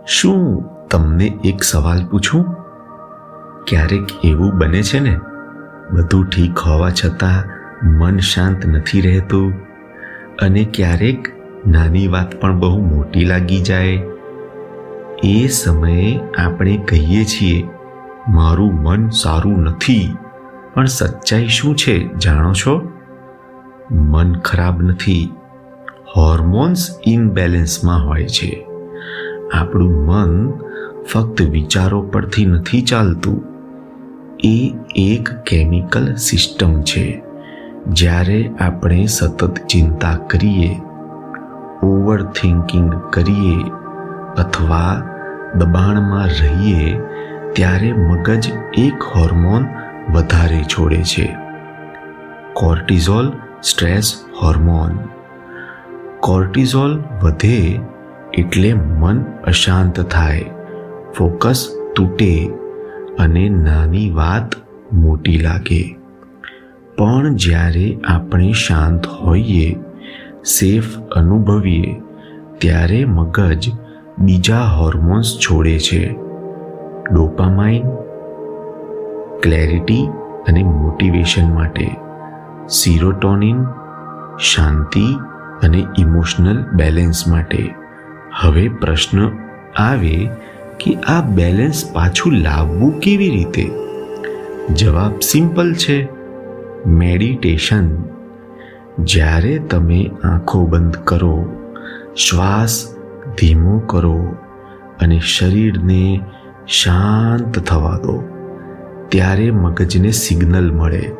શું તમને એક સવાલ પૂછું? ક્યારેક એવું બને છે ને, બધું ઠીક હોવા છતાં મન શાંત નથી રહેતું, અને ક્યારેક નાની વાત પણ બહુ મોટી લાગી જાય. એ સમયે આપણે કહીએ છીએ, મારું મન સારું નથી. પણ સચ્ચાઈ શું છે જાણો છો? મન ખરાબ નથી, હોર્મોન્સ ઇનબેલેન્સમાં હોય છે. આપણું મન ફક્ત વિચારો પરથી નથી ચાલતું. એ એક કેમિકલ સિસ્ટમ છે. જ્યારે આપણે સતત ચિંતા કરીએ, ઓવર થિંકિંગ કરીએ અથવા દબાણમાં રહીએ, ત્યારે મગજ એક હોર્મોન વધારે છોડે છે, કોર્ટિઝોલ સ્ટ્રેસ હોર્મોન. કોર્ટિઝોલ વધે એટલે મન અશાંત થાય, ફોકસ તૂટે અને નાની વાત મોટી લાગે. પણ જ્યારે આપણે શાંત હોઈએ, સેફ અનુભવીએ, ત્યારે મગજ બીજા હોર્મોન્સ છોડે છે, ડોપામાઇન, ક્લેરિટી અને મોટિવેશન માટે, સિરોટોનિન, શાંતિ અને ઇમોશનલ બેલેન્સ માટે. હવે પ્રશ્ન આવે કે આ બેલેન્સ પાછું લાવવું કેવી રીતે? જવાબ સિમ્પલ છે, મેડિટેશન. જ્યારે તમે આંખો બંધ કરો, શ્વાસ ધીમો કરો અને શરીરને શાંત થવા દો, ત્યારે મગજને સિગ્નલ મળે,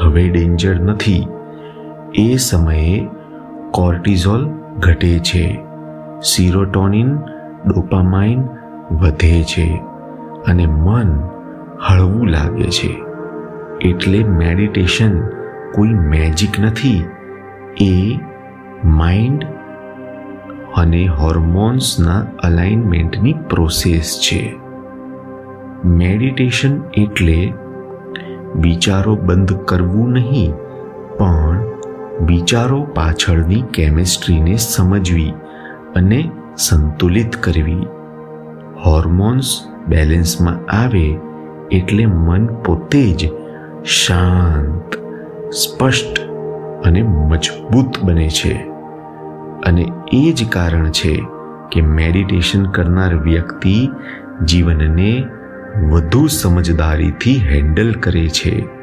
હવે ડેન્જર નથી. એ સમયે કોર્ટિઝોલ ઘટે છે, સિરોટોનિન, ડોપામાઇન વધે છે અને મન હળવું લાગે છે. એટલે મેડિટેશન કોઈ મેજિક નથી, એ માઇન્ડ અને હોર્મોન્સના અલાઇનમેન્ટની પ્રોસેસ છે. મેડિટેશન એટલે વિચારો બંધ કરવું નહીં, પણ વિચારો પાછળની કેમિસ્ટ્રીને સમજવી અને સંતુલિત કરવી. હોર્મોન્સ બેલેન્સમાં આવે એટલે મન પોતે જ શાંત, સ્પષ્ટ અને મજબૂત બને છે. અને એ જ કારણ છે કે મેડિટેશન કરનાર વ્યક્તિ જીવનને વધુ સમજદારીથી હેન્ડલ કરે છે.